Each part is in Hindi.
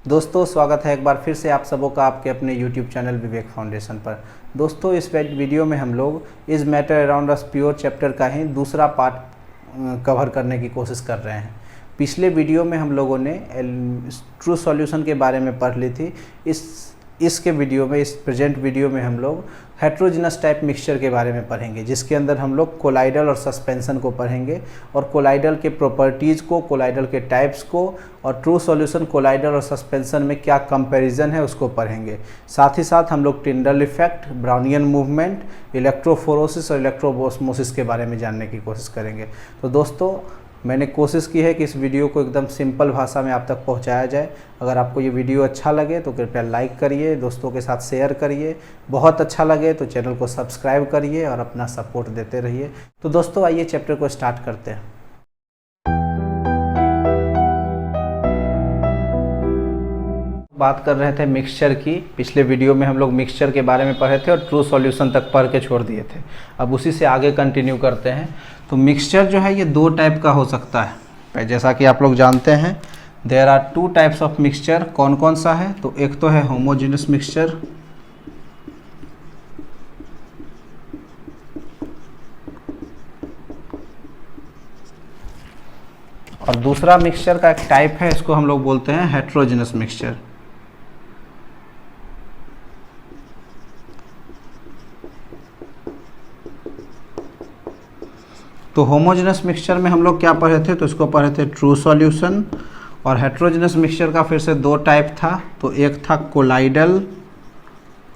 दोस्तों स्वागत है एक बार फिर से आप सबों का आपके अपने YouTube चैनल विवेक फाउंडेशन पर। दोस्तों इस वीडियो में हम लोग इस matter around us pure chapter का ही दूसरा पार्ट कवर करने की कोशिश कर रहे हैं। पिछले वीडियो में हम लोगों ने ट्रू सॉल्यूशन के बारे में पढ़ ली थी। इसके वीडियो में इस प्रेजेंट वीडियो में हम लोग हेट्रोजिनस टाइप मिक्सचर के बारे में पढ़ेंगे, जिसके अंदर हम लोग कोलाइडल और सस्पेंशन को पढ़ेंगे और कोलाइडल के प्रॉपर्टीज़ को, कोलाइडल के टाइप्स को और ट्रू सॉल्यूशन कोलाइडल और सस्पेंशन में क्या कंपैरिजन है उसको पढ़ेंगे। साथ ही साथ हम लोग Tyndall effect, Brownian movement, electrophoresis और इलेक्ट्रोओस्मोसिस के बारे में जानने की कोशिश करेंगे। तो दोस्तों मैंने कोशिश की है कि इस वीडियो को एकदम सिंपल भाषा में आप तक पहुंचाया जाए। अगर आपको ये वीडियो अच्छा लगे तो कृपया लाइक करिए, दोस्तों के साथ शेयर करिए। बहुत अच्छा लगे तो चैनल को सब्सक्राइब करिए और अपना सपोर्ट देते रहिए। तो दोस्तों आइए चैप्टर को स्टार्ट करते हैं। बात कर रहे थे मिक्सचर की। पिछले वीडियो में हम लोग मिक्सचर के बारे में पढ़े थे और ट्रू सॉल्यूशन तक पढ़ के छोड़ दिए थे। अब उसी से आगे कंटिन्यू करते हैं। तो मिक्सचर जो है ये दो टाइप का हो सकता है, जैसा कि आप लोग जानते हैं। There are two types of mixture. कौन कौन सा है? तो एक तो है होमोजेनस मिक्सचर और दूसरा मिक्सचर का एक टाइप है, इसको हम लोग बोलते हैं हेट्रोजेनस मिक्सचर। तो होमोजेनस मिक्सचर में हम लोग क्या पढ़े थे? तो इसको पढ़े थे ट्रू सॉल्यूशन। और हेट्रोजेनस मिक्सचर का फिर से दो टाइप था। तो एक था कोलाइडल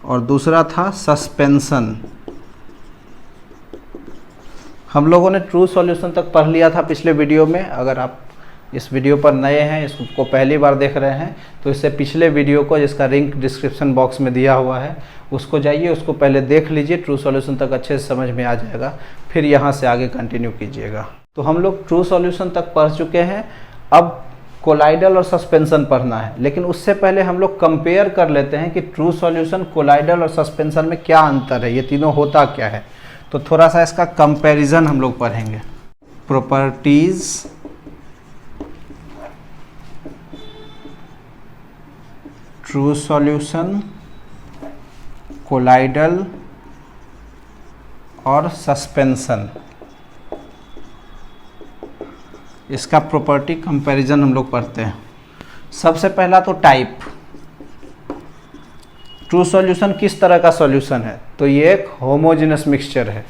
और दूसरा था सस्पेंशन। हम लोगों ने ट्रू सॉल्यूशन तक पढ़ लिया था पिछले वीडियो में। अगर आप इस वीडियो पर नए हैं, इसको पहली बार देख रहे हैं, तो इससे पिछले वीडियो को, जिसका लिंक डिस्क्रिप्शन बॉक्स में दिया हुआ है, उसको जाइए, उसको पहले देख लीजिए। ट्रू सॉल्यूशन तक अच्छे से समझ में आ जाएगा, फिर यहाँ से आगे कंटिन्यू कीजिएगा। तो हम लोग ट्रू सॉल्यूशन तक पढ़ चुके हैं। अब कोलाइडल और सस्पेंशन पढ़ना है, लेकिन उससे पहले हम लोग कंपेयर कर लेते हैं कि ट्रू सॉल्यूशन, कोलाइडल और सस्पेंशन में क्या अंतर है, ये तीनों होता क्या है। तो थोड़ा सा इसका कंपैरिजन हम लोग पढ़ेंगे। प्रॉपर्टीज ट्रू सॉल्यूशन, कोलाइडल और सस्पेंशन, इसका प्रॉपर्टी कंपैरिजन हम लोग पढ़ते हैं। सबसे पहला तो टाइप। ट्रू सॉल्यूशन किस तरह का सॉल्यूशन है? तो ये एक होमोजेनस मिक्सचर है।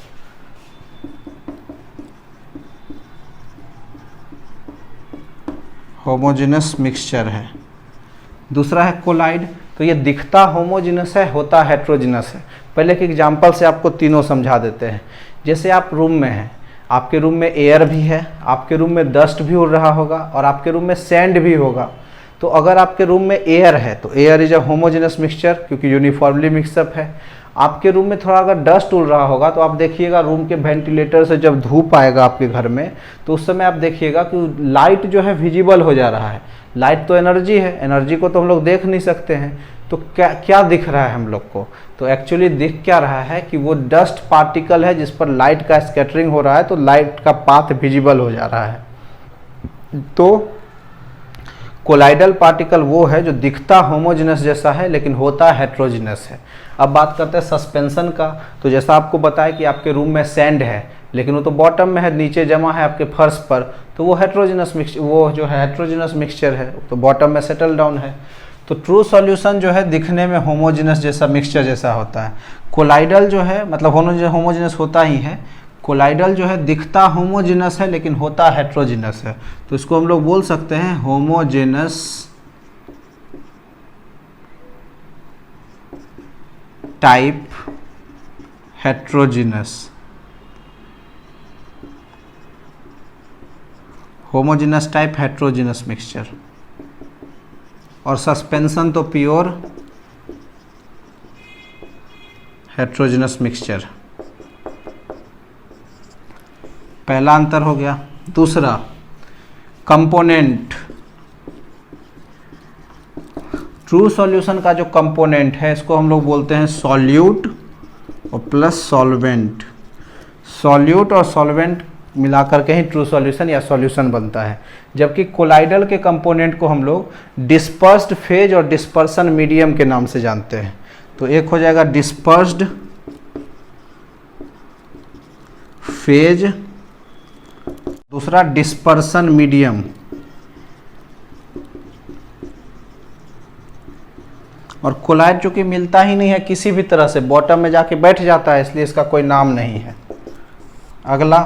होमोजेनस मिक्सचर है। दूसरा है कोलाइड। तो ये दिखता होमोजेनस है, होता हेट्रोजेनस है। पहले के एग्जांपल से आपको तीनों समझा देते हैं। जैसे आप रूम में हैं, आपके रूम में एयर भी है, आपके रूम में डस्ट भी उड़ रहा होगा और आपके रूम में सैंड भी होगा। तो अगर आपके रूम में एयर है तो air is a homogeneous mixture, क्योंकि यूनिफॉर्मली मिक्सअप है। आपके रूम में थोड़ा अगर डस्ट उड़ रहा होगा तो आप देखिएगा रूम के वेंटिलेटर से जब धूप आएगा आपके घर में, तो उस समय आप देखिएगा कि लाइट जो है विजिबल हो जा रहा है। लाइट तो एनर्जी है, एनर्जी को तो हम लोग देख नहीं सकते हैं। तो क्या दिख रहा है हम लोग को? तो एक्चुअली दिख क्या रहा है कि वो डस्ट पार्टिकल है जिस पर लाइट का स्कैटरिंग हो रहा है, तो लाइट का पाथ विजिबल हो जा रहा है। तो कोलाइडल पार्टिकल वो है जो दिखता होमोजेनस जैसा है लेकिन होता हेट्रोजेनस है। अब बात करते हैं सस्पेंशन का। तो जैसा आपको बताया कि आपके रूम में सैंड है, लेकिन वो तो बॉटम में है, नीचे जमा है आपके फर्श पर, तो वो हेट्रोजेनस मिक्सचर, वो जो है हेट्रोजेनस मिक्सचर है, तो बॉटम में सेटल डाउन है। तो ट्रू सॉल्यूशन जो है दिखने में होमोजेनस जैसा मिक्सचर जैसा होता है। कोलाइडल जो है मतलब होमोजेनस होता ही है। कोलाइडल जो है दिखता होमोजेनस है लेकिन होता हेट्रोजेनस है। तो इसको हम लोग बोल सकते हैं homogeneous type heterogeneous. Homogeneous type heterogeneous mixture. और सस्पेंशन तो प्योर हेट्रोजेनस मिक्सचर। पहला अंतर हो गया। दूसरा कंपोनेंट। ट्रू सॉल्यूशन का जो कंपोनेंट है इसको हम लोग बोलते हैं सॉल्यूट और प्लस सॉल्वेंट। सॉल्यूट और सॉल्वेंट मिलाकर के ही ट्रू सॉल्यूशन या सॉल्यूशन बनता है। जबकि कोलाइडल के कंपोनेंट को हम लोग डिस्पर्स्ड फेज और डिस्पर्सन मीडियम के नाम से जानते हैं। तो एक हो जाएगा डिस्पर्स्ड फेज, दूसरा डिस्पर्सन मीडियम। और कोलाइड चूंकि मिलता ही नहीं है किसी भी तरह से, बॉटम में जाके बैठ जाता है, इसलिए इसका कोई नाम नहीं है। अगला,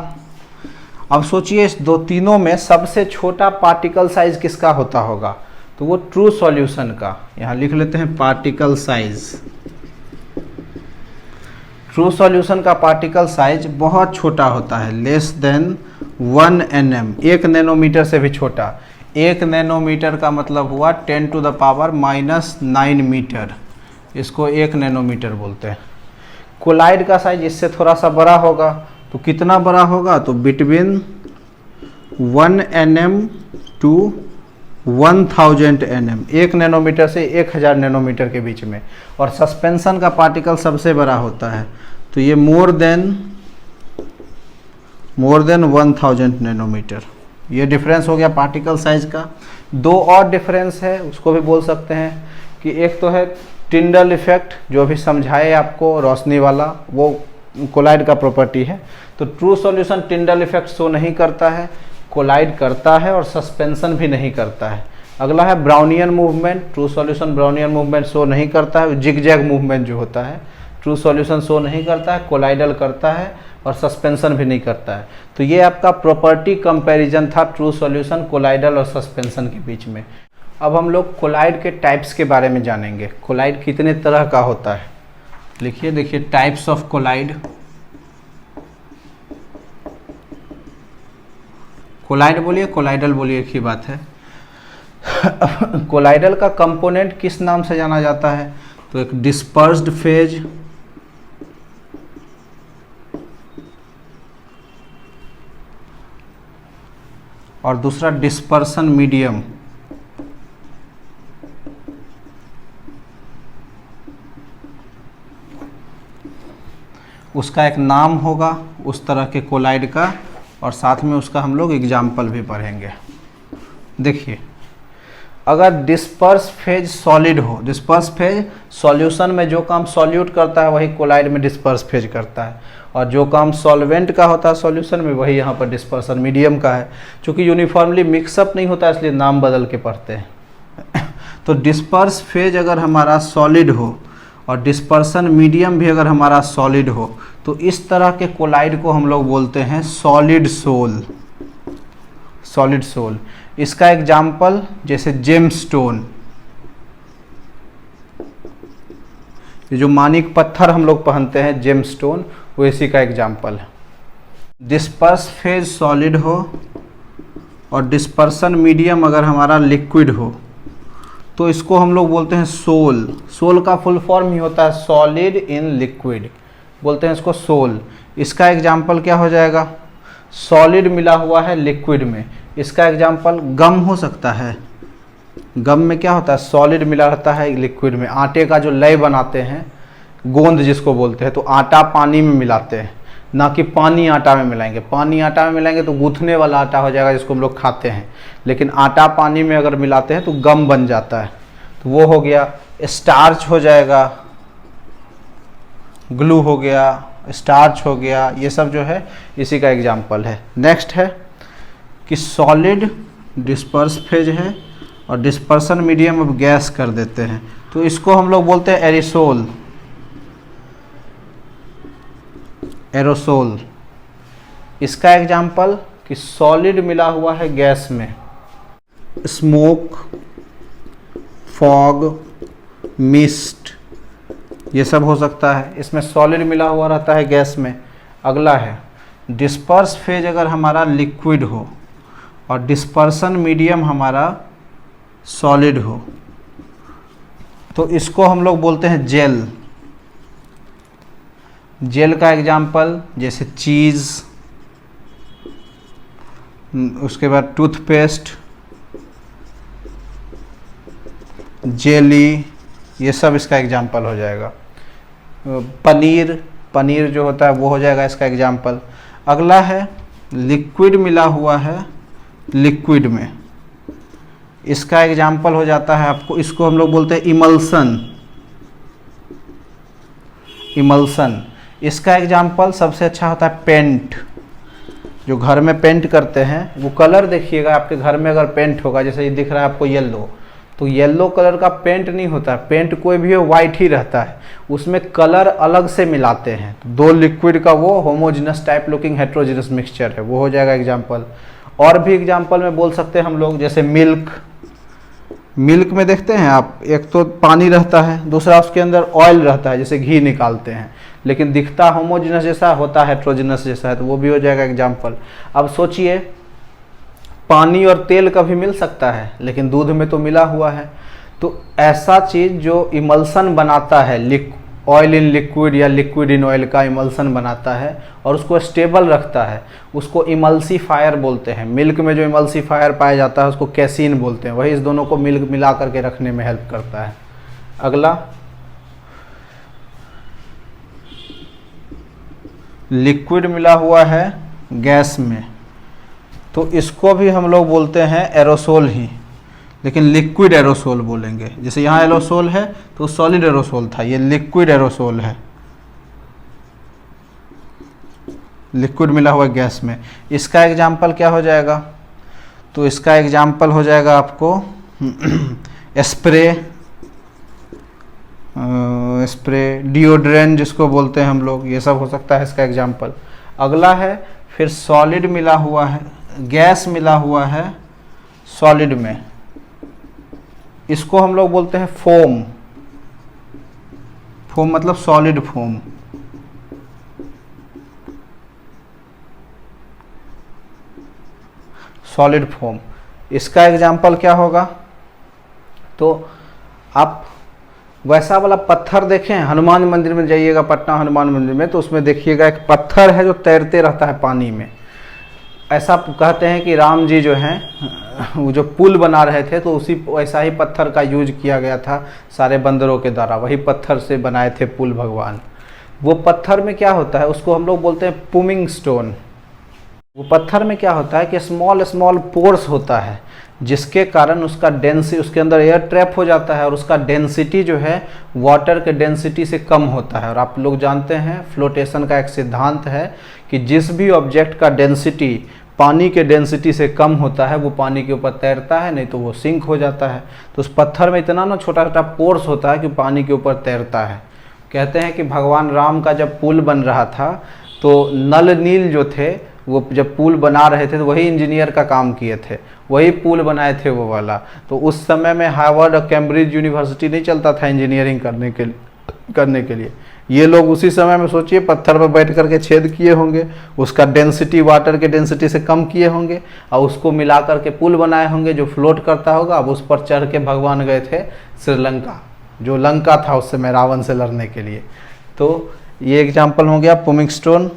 अब सोचिए इस तीनों में सबसे छोटा पार्टिकल साइज किसका होता होगा, तो वो ट्रू सॉल्यूशन का। यहाँ लिख लेते हैं पार्टिकल साइज। ट्रू सॉल्यूशन का पार्टिकल साइज बहुत छोटा होता है, लेस देन 1 nm, 1 नैनोमीटर से भी छोटा। 1 नैनोमीटर का मतलब हुआ 10⁻⁹ मीटर, इसको 1 नैनोमीटर बोलते हैं। कोलाइड का साइज इससे थोड़ा सा बड़ा होगा, तो कितना बड़ा होगा, तो between 1 nm to 1000 nm, 1 nanometre से 1000 नैनोमीटर के बीच में। और सस्पेंशन का पार्टिकल सबसे बड़ा होता है, तो ये मोर देन 1000 नैनोमीटर। ये डिफरेंस हो गया पार्टिकल साइज का। दो और डिफरेंस है, उसको भी बोल सकते हैं कि एक तो है टिंडल इफेक्ट, जो भी समझाए आपको रोशनी वाला, वो कोलाइड का प्रॉपर्टी है। तो true solution Tyndall effect show नहीं करता है, कोलाइड करता है, और सस्पेंशन भी नहीं करता है। अगला है Brownian movement. True solution Brownian movement show नहीं करता है, जिगजैग मूवमेंट जो होता है ट्रू सॉल्यूशन शो नहीं करता है, कोलाइडल करता है, और सस्पेंशन भी नहीं करता है। तो ये आपका प्रॉपर्टी कंपैरिजन था ट्रू सॉल्यूशन, कोलाइडल और सस्पेंशन के बीच में। अब हम लोग कोलाइड के टाइप्स के बारे में जानेंगे। कोलाइड कितने तरह का होता है, लिखिए, देखिए टाइप्स ऑफ कोलाइड। कोलाइड बोलिए, कोलाइडल बोलिए, एक ही बात है। कोलाइडल का कंपोनेंट किस नाम से जाना जाता है, तो एक डिस्पर्स्ड फेज, और दूसरा डिस्पर्सन मीडियम। उसका एक नाम होगा उस तरह के कोलाइड का, और साथ में उसका हम लोग एग्जाम्पल भी पढ़ेंगे। देखिए, अगर डिस्पर्स फेज सॉलिड हो, डिस्पर्स फेज सॉल्यूशन में जो काम सॉल्यूट करता है वही कोलाइड में डिस्पर्स फेज करता है, और जो काम सॉल्वेंट का होता है सॉल्यूशन में वही यहाँ पर डिस्पर्सन मीडियम का है। चूँकि यूनिफॉर्मली मिक्सअप नहीं होता इसलिए नाम बदल के पढ़ते हैं। तो डिस्पर्स फेज अगर हमारा सॉलिड हो और डिस्पर्सन मीडियम भी अगर हमारा सॉलिड हो, तो इस तरह के कोलाइड को हम लोग बोलते हैं सॉलिड सोल। सॉलिड सोल, इसका एग्जाम्पल जैसे जेमस्टोन, ये जो मानिक पत्थर हम लोग पहनते हैं जेमस्टोन, वो इसी का एग्जाम्पल है। डिस्पर्स फेज सॉलिड हो और डिस्पर्सन मीडियम अगर हमारा लिक्विड हो, तो इसको हम लोग बोलते हैं सोल। सोल का फुल फॉर्म ही होता है सॉलिड इन लिक्विड, बोलते हैं इसको सोल। इसका एग्जाम्पल क्या हो जाएगा, सॉलिड मिला हुआ है लिक्विड में, इसका एग्जाम्पल गम हो सकता है। गम में क्या होता है, सॉलिड मिला रहता है लिक्विड में। आटे का जो लय बनाते हैं, गोंद जिसको बोलते हैं, तो आटा पानी में मिलाते हैं, ना कि पानी आटा में मिलाएंगे। पानी आटा में मिलाएंगे तो गूंथने वाला आटा हो जाएगा जिसको हम लोग खाते हैं, लेकिन आटा पानी में अगर मिलाते हैं तो गम बन जाता है। तो वो हो गया, स्टार्च हो जाएगा, ग्लू हो गया, स्टार्च हो गया, ये सब जो है इसी का एग्जाम्पल है। नेक्स्ट है कि सॉलिड डिस्पर्स फेज है और डिस्पर्सन मीडियम अब गैस कर देते हैं, तो इसको हम लोग बोलते हैं एरिसोल, एरोसोल। इसका एग्जाम्पल कि सॉलिड मिला हुआ है गैस में, स्मोक, फॉग, मिस्ट, ये सब हो सकता है, इसमें सॉलिड मिला हुआ रहता है गैस में। अगला है डिस्पर्स फेज अगर हमारा लिक्विड हो और डिस्पर्सन मीडियम हमारा सॉलिड हो, तो इसको हम लोग बोलते हैं जेल। जेल का एग्जाम्पल जैसे चीज़, उसके बाद टूथपेस्ट, जेली, ये सब इसका एग्जाम्पल हो जाएगा। पनीर, पनीर जो होता है वो हो जाएगा इसका एग्जाम्पल। अगला है लिक्विड मिला हुआ है लिक्विड में, इसका एग्जाम्पल हो जाता है आपको, इसको हम लोग बोलते हैं इमल्सन। इमल्सन, इसका एग्जाम्पल सबसे अच्छा होता है पेंट। जो घर में पेंट करते हैं वो कलर देखिएगा, आपके घर में अगर पेंट होगा, जैसे ये दिख रहा है आपको येलो, तो येलो कलर का पेंट नहीं होता है, पेंट कोई भी हो वाइट ही रहता है, उसमें कलर अलग से मिलाते हैं। तो दो लिक्विड का वो homogeneous type looking heterogeneous mixture है, वो हो जाएगा एग्जाम्पल। और भी एग्जाम्पल में बोल सकते हैं हम लोग, जैसे मिल्क। मिल्क में देखते हैं आप, एक तो पानी रहता है, दूसरा उसके अंदर ऑयल रहता है, जैसे घी निकालते हैं, लेकिन दिखता होमोजिनस जैसा, होता हेट्रोजिनस जैसा है, तो वो भी हो जाएगा एग्जाम्पल। अब सोचिए, पानी और तेल कभी मिल सकता है, लेकिन दूध में तो मिला हुआ है। तो ऐसा चीज़ जो इमल्सन बनाता है, ऑयल इन लिक्विड या लिक्विड इन ऑयल का इमल्सन बनाता है और उसको स्टेबल रखता है, उसको इमल्सीफायर बोलते हैं। मिल्क में जो इमल्सीफायर पाया जाता है उसको कैसीन बोलते हैं, वही इस दोनों को मिला करके रखने में हेल्प करता है। अगला, लिक्विड मिला हुआ है गैस में, तो इसको भी हम लोग बोलते हैं एरोसोल ही, लेकिन लिक्विड एरोसोल बोलेंगे। जैसे यहाँ एरोसोल है तो सॉलिड एरोसोल था, ये लिक्विड एरोसोल है, लिक्विड मिला हुआ गैस में। इसका एग्जाम्पल क्या हो जाएगा? तो इसका एग्जाम्पल हो जाएगा आपको स्प्रे, डिओड्रेंट जिसको बोलते हैं हम लोग, ये सब हो सकता है इसका एग्जाम्पल। अगला है फिर सॉलिड मिला हुआ है, गैस मिला हुआ है सॉलिड में, इसको हम लोग बोलते हैं फोम। फोम मतलब सॉलिड फोम। सॉलिड फोम, इसका एग्जाम्पल क्या होगा? तो आप वैसा वाला पत्थर देखें, हनुमान मंदिर में जाइएगा, पटना हनुमान मंदिर में, तो उसमें देखिएगा एक पत्थर है जो तैरते रहता है पानी में। ऐसा कहते हैं कि राम जी जो हैं वो जो पुल बना रहे थे तो उसी वैसा ही पत्थर का यूज किया गया था सारे बंदरों के द्वारा, वही पत्थर से बनाए थे पुल भगवान। वो पत्थर में क्या होता है, उसको हम लोग बोलते हैं पुमिंग स्टोन। वो पत्थर में क्या होता है कि स्मॉल स्मॉल पोर्स होता है, जिसके कारण उसका डेंसिटी, उसके अंदर एयर ट्रैप हो जाता है और उसका डेंसिटी जो है वाटर के डेंसिटी से कम होता है। और आप लोग जानते हैं फ्लोटेशन का एक सिद्धांत है कि जिस भी ऑब्जेक्ट का डेंसिटी पानी के डेंसिटी से कम होता है वो पानी के ऊपर तैरता है, नहीं तो वो सिंक हो जाता है। तो उस पत्थर में इतना ना छोटा छोटा पोर्स होता है कि पानी के ऊपर तैरता है। कहते हैं कि भगवान राम का जब पुल बन रहा था तो नल नील जो थे वो जब पुल बना रहे थे तो वही इंजीनियर का काम किए थे, वही पुल बनाए थे वो वाला। तो उस समय में हार्वर्ड और कैम्ब्रिज यूनिवर्सिटी नहीं चलता था इंजीनियरिंग करने के लिए। ये लोग उसी समय में सोचिए पत्थर पर बैठ करके छेद किए होंगे, उसका डेंसिटी वाटर के डेंसिटी से कम किए होंगे और उसको मिला करके पुल बनाए होंगे जो फ्लोट करता होगा। अब उस पर चढ़ के भगवान गए थे श्रीलंका, जो लंका था उस समय रावण से लड़ने के लिए। तो ये एग्जाम्पल हो गया पुमिंग स्टोन।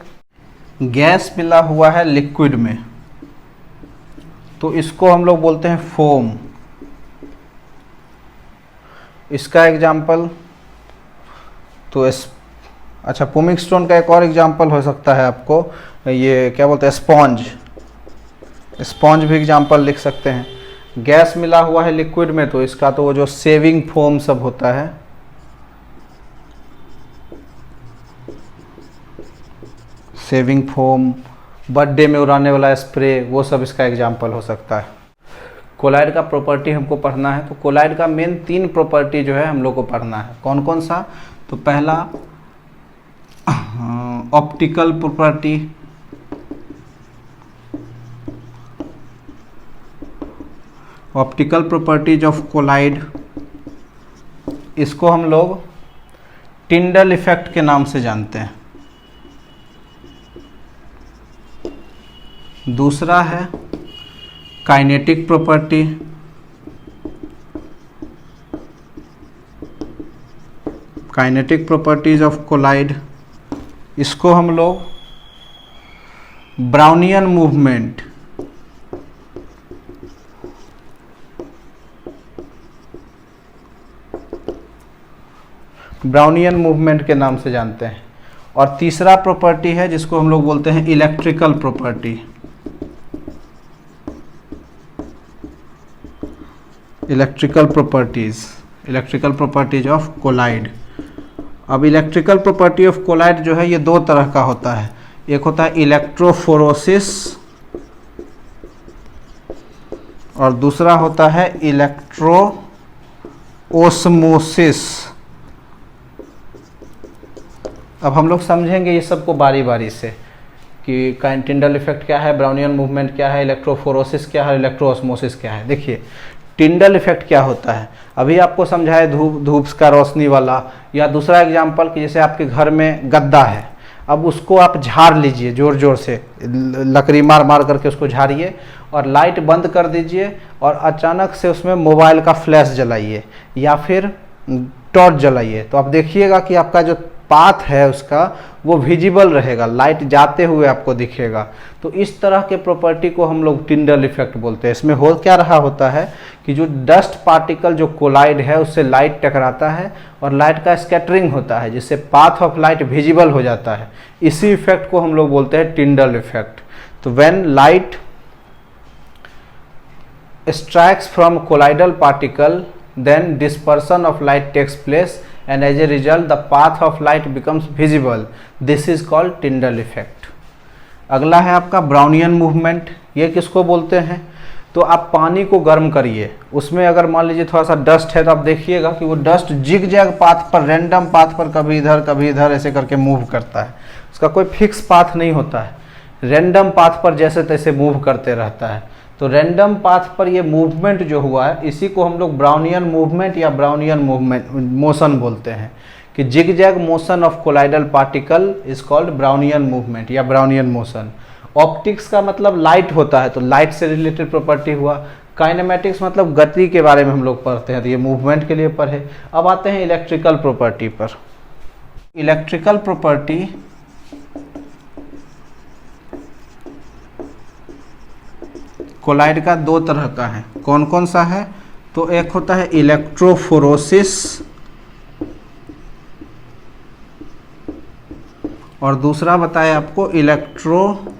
गैस मिला हुआ है लिक्विड में, तो इसको हम लोग बोलते हैं फोम। इसका एग्जाम्पल तो अच्छा, पुमिंग स्टोन का एक और एग्जाम्पल हो सकता है आपको, ये क्या बोलते हैं, स्पॉन्ज। स्पॉन्ज भी एग्जाम्पल लिख सकते हैं। गैस मिला हुआ है लिक्विड में, तो इसका तो वो जो सेविंग फोम सब होता है, सेविंग फोम, बर्थडे में उड़ाने वाला स्प्रे, वो सब इसका एग्जाम्पल हो सकता है। कोलाइड का प्रॉपर्टी हमको पढ़ना है, तो कोलाइड का मेन 3 प्रॉपर्टी जो है हम लोग को पढ़ना है। कौन कौन सा? तो पहला optical property, optical properties of colloid, इसको हम लोग टिंडल इफेक्ट के नाम से जानते हैं। दूसरा है kinetic property, kinetic properties of colloid, इसको हम लोग ब्राउनियन मूवमेंट, ब्राउनियन मूवमेंट के नाम से जानते हैं। और तीसरा प्रॉपर्टी है जिसको हम लोग बोलते हैं electrical property. Electrical properties of colloid. अब इलेक्ट्रिकल प्रॉपर्टी ऑफ कोलाइड जो है ये दो तरह का होता है, एक होता है इलेक्ट्रोफोरोसिस और दूसरा होता है इलेक्ट्रोओस्मोसिस। अब हम लोग समझेंगे ये सबको बारी बारी से कि टिंडल इफेक्ट क्या है, ब्राउनियन मूवमेंट क्या है, इलेक्ट्रोफोरोसिस क्या है, इलेक्ट्रोओस्मोसिस क्या है। देखिए टिंडल इफेक्ट क्या होता है, अभी आपको समझाया धूप का रोशनी वाला, या दूसरा एग्जांपल कि जैसे आपके घर में गद्दा है, अब उसको आप झाड़ लीजिए जोर जोर से, लकड़ी मार मार करके उसको झाड़िए और लाइट बंद कर दीजिए और अचानक से उसमें मोबाइल का फ्लैश जलाइए या फिर टॉर्च जलाइए, तो आप देखिएगा कि आपका जो पाथ है उसका वो विजिबल रहेगा, लाइट जाते हुए आपको दिखेगा। तो इस तरह के प्रॉपर्टी को हम लोग टिंडल इफेक्ट बोलते हैं। इसमें हो क्या रहा होता है कि जो डस्ट पार्टिकल जो कोलाइड है उससे लाइट टकराता है और लाइट का स्कैटरिंग होता है, जिससे पाथ ऑफ लाइट विजिबल हो जाता है। इसी इफेक्ट को हम लोग बोलते हैं टिंडल इफेक्ट। तो when light strikes from colloidal particle, then dispersion of light takes place and as a result the path of light becomes visible. This is called Tyndall effect. अगला है आपका ब्राउनियन मूवमेंट। ये किसको बोलते हैं, तो आप पानी को गर्म करिए, उसमें अगर मान लीजिए थोड़ा सा डस्ट है तो आप देखिएगा कि वो डस्ट जिग जैग पाथ पर, रैंडम पाथ पर कभी इधर ऐसे करके मूव करता है। उसका कोई फिक्स पाथ नहीं होता है, रैंडम पाथ पर जैसे तैसे मूव करते रहता है। तो रैंडम पाथ पर ये मूवमेंट जो हुआ है इसी को हम लोग ब्राउनियन मूवमेंट या ब्राउनियन मोशन बोलते हैं, कि zig zag motion of colloidal particle is called Brownian movement या ब्राउनियन मोशन। ऑप्टिक्स का मतलब लाइट होता है, तो लाइट से रिलेटेड प्रॉपर्टी हुआ। काइनेमेटिक्स मतलब गति के बारे में हम लोग पढ़ते हैं, तो ये मूवमेंट के लिए पढ़े। अब आते हैं इलेक्ट्रिकल प्रॉपर्टी पर। इलेक्ट्रिकल प्रॉपर्टी कोलाइड का दो तरह का है। कौन कौन सा है, तो एक होता है इलेक्ट्रोफोरोसिस और दूसरा बताया आपको इलेक्ट्रोओस्मोसिस।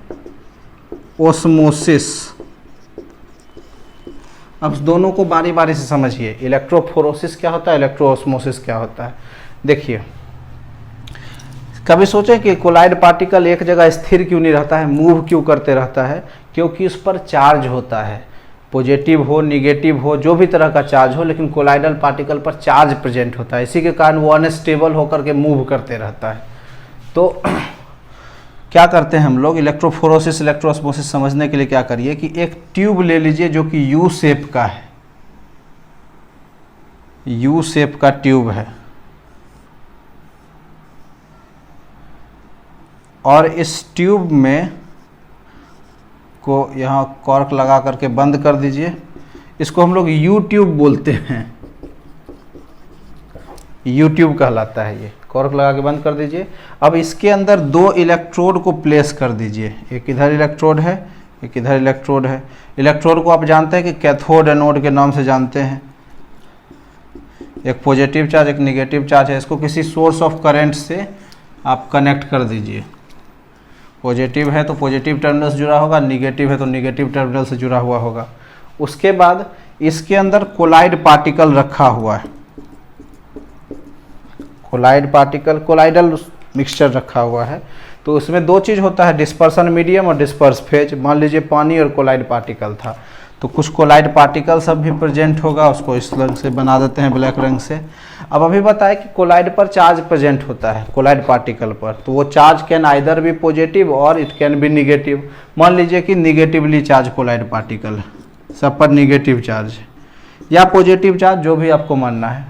अब दोनों को बारी बारी से समझिए, इलेक्ट्रोफोरोसिस क्या होता है, इलेक्ट्रोओस्मोसिस क्या होता है। देखिए कभी सोचे कि कोलाइड पार्टिकल एक जगह स्थिर क्यों नहीं रहता है, मूव क्यों करते रहता है, क्योंकि उस पर चार्ज होता है, पॉजिटिव हो निगेटिव हो जो भी तरह का चार्ज हो, लेकिन कोलाइडल पार्टिकल पर चार्ज प्रेजेंट होता है, इसी के कारण वो अनस्टेबल होकर के मूव करते रहता है। तो क्या करते हैं हम लोग, इलेक्ट्रोफोरोसिस इलेक्ट्रोओस्मोसिस समझने के लिए क्या करिए कि एक ट्यूब ले लीजिए जो कि यू शेप का है, यू शेप का ट्यूब है, और इस ट्यूब में को यहाँ कॉर्क लगा करके बंद कर दीजिए। इसको हम लोग यू ट्यूब बोलते हैं, यू ट्यूब कहलाता है ये। कॉर्क लगा के बंद कर दीजिए। अब इसके अंदर दो इलेक्ट्रोड को प्लेस कर दीजिए, एक इधर इलेक्ट्रोड है, एक इधर इलेक्ट्रोड है। इलेक्ट्रोड को आप जानते हैं कि कैथोड एनोड के नाम से जानते हैं, एक पॉजिटिव चार्ज एक निगेटिव चार्ज है। इसको किसी सोर्स ऑफ करंट से आप कनेक्ट कर दीजिए, पॉजिटिव है तो पॉजिटिव टर्मिनल से जुड़ा होगा, निगेटिव है तो निगेटिव टर्मिनल से जुड़ा हुआ होगा। उसके बाद इसके अंदर कोलाइड पार्टिकल रखा हुआ है, कोलाइड पार्टिकल कोलाइडल मिक्सचर रखा हुआ है। तो उसमें दो चीज़ होता है, डिस्पर्सन मीडियम और डिस्पर्स फेज। मान लीजिए पानी और कोलाइड पार्टिकल था, तो कुछ कोलाइड पार्टिकल सब भी प्रेजेंट होगा, उसको इस रंग से बना देते हैं, ब्लैक रंग से। अब अभी बताया कि कोलाइड पर चार्ज प्रेजेंट होता है, कोलाइड पार्टिकल पर, तो वो charge can either be positive और इट कैन बी निगेटिव। मान लीजिए कि निगेटिवली चार्ज कोलाइड पार्टिकल है, सब पर निगेटिव चार्ज है या पॉजिटिव चार्ज, जो भी आपको मानना है।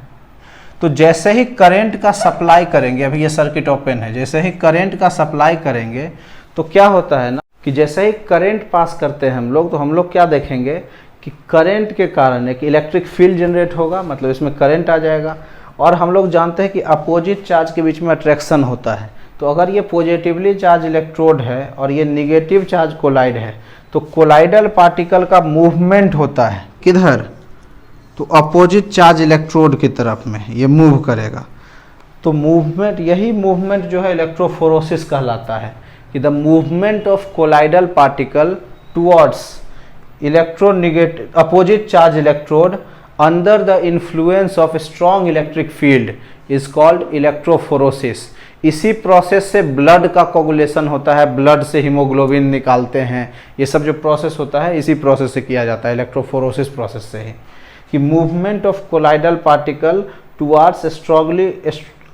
तो जैसे ही करंट का सप्लाई करेंगे, अभी ये सर्किट ओपन है, जैसे ही करंट का सप्लाई करेंगे तो क्या होता है ना कि जैसे ही करंट पास करते हैं हम लोग, तो हम लोग क्या देखेंगे कि करंट के कारण एक इलेक्ट्रिक फील्ड जनरेट होगा, मतलब इसमें करंट आ जाएगा। और हम लोग जानते हैं कि अपोजिट चार्ज के बीच में अट्रैक्शन होता है। तो अगर ये पॉजिटिवली चार्ज इलेक्ट्रोड है और ये निगेटिव चार्ज कोलाइड है, तो कोलाइडल पार्टिकल का मूवमेंट होता है किधर, तो अपोजिट चार्ज इलेक्ट्रोड की तरफ में ये मूव करेगा। तो मूवमेंट, यही मूवमेंट जो है इलेक्ट्रोफोरोसिस कहलाता है, कि the movement of colloidal particle towards electronegative opposite charge electrode under the influence of strong electric field is called electrophoresis. इसी प्रोसेस से ब्लड का कोगुलेशन होता है, ब्लड से हीमोग्लोबिन निकालते हैं, ये सब जो प्रोसेस होता है इसी प्रोसेस से किया जाता है, इलेक्ट्रोफोरोसिस प्रोसेस से ही। कि movement of colloidal particle towards strongly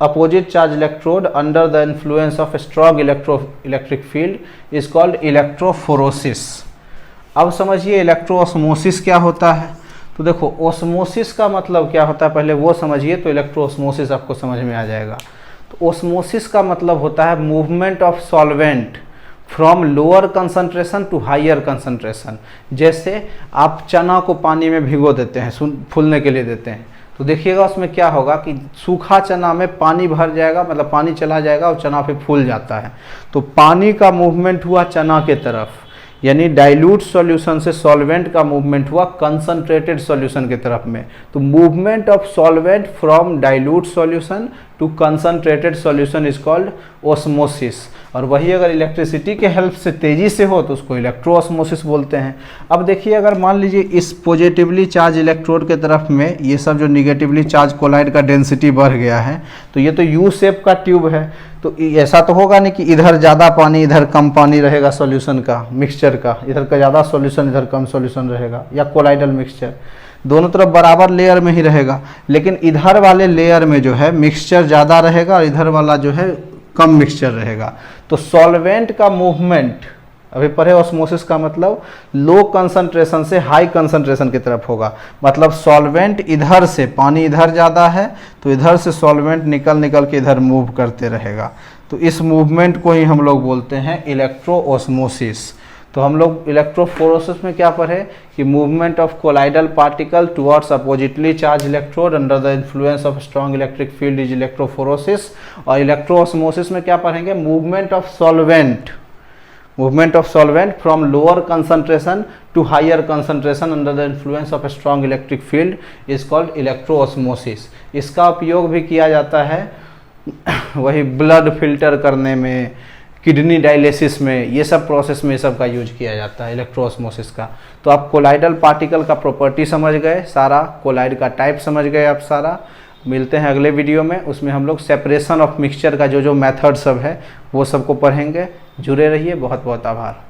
opposite charge electrode under the influence of strong electric field is called electrophoresis. अब समझिए इलेक्ट्रोऑस्मोसिस क्या होता है। तो देखो ऑस्मोसिस का मतलब क्या होता है पहले वो समझिए, तो इलेक्ट्रोऑस्मोसिस आपको समझ में आ जाएगा। तो ऑस्मोसिस का मतलब होता है movement of solvent from lower concentration to higher concentration. जैसे आप चना को पानी में भिगो देते हैं, फूलने के लिए देते हैं, तो देखिएगा उसमें क्या होगा कि सूखा चना में पानी भर जाएगा, मतलब पानी चला जाएगा और चना फिर फूल जाता है। तो पानी का मूवमेंट हुआ चना के तरफ, यानी डाइल्यूट सॉल्यूशन से सॉल्वेंट का मूवमेंट हुआ कंसंट्रेटेड सॉल्यूशन की तरफ में। तो movement of solvent from dilute solution to concentrated solution is called osmosis. और वही अगर इलेक्ट्रिसिटी के हेल्प से तेजी से हो तो उसको इलेक्ट्रोऑस्मोसिस बोलते हैं। अब देखिए अगर मान लीजिए इस पॉजिटिवली चार्ज इलेक्ट्रोड के तरफ में ये सब जो निगेटिवली चार्ज कोलाइड का डेंसिटी बढ़ गया है, तो ये तो यू शेप का ट्यूब है, तो ऐसा तो होगा नहीं कि इधर ज़्यादा पानी इधर कम पानी रहेगा सॉल्यूशन का, मिक्सचर का, इधर का ज़्यादा सॉल्यूशन इधर कम सॉल्यूशन रहेगा, या कोलाइडल मिक्सचर दोनों तरफ बराबर लेयर में ही रहेगा। लेकिन इधर वाले लेयर में जो है मिक्सचर ज़्यादा रहेगा और इधर वाला जो है कम मिक्सचर रहेगा। तो सॉल्वेंट का मूवमेंट अभी पढ़े ऑस्मोसिस का मतलब लो कंसंट्रेशन से हाई कंसंट्रेशन की तरफ होगा। मतलब सॉल्वेंट इधर से, पानी इधर ज़्यादा है तो इधर से सॉल्वेंट निकल निकल के इधर मूव करते रहेगा। तो इस मूवमेंट को ही हम लोग बोलते हैं इलेक्ट्रोऑस्मोसिस। तो हम लोग इलेक्ट्रोफोरोसिस में क्या पढ़े कि movement of colloidal particle towards oppositely charge electrode under the influence of strong electric field is electrophoresis. और इलेक्ट्रोऑस्मोसिस में क्या पढ़ेंगे, movement of solvent from lower concentration to higher concentration under the influence of strong electric field is called electroosmosis. इसका उपयोग भी किया जाता है वही ब्लड फिल्टर करने में, किडनी डायलिसिस में, ये सब प्रोसेस में सब का यूज किया जाता है इलेक्ट्रोऑस्मोसिस का। तो आप कोलाइडल पार्टिकल का प्रॉपर्टी समझ गए, सारा कोलाइड का टाइप समझ गए आप सारा। मिलते हैं अगले वीडियो में, उसमें हम लोग सेपरेशन ऑफ मिक्सचर का जो मेथड सब है वो सबको पढ़ेंगे। जुड़े रहिए, बहुत बहुत आभार।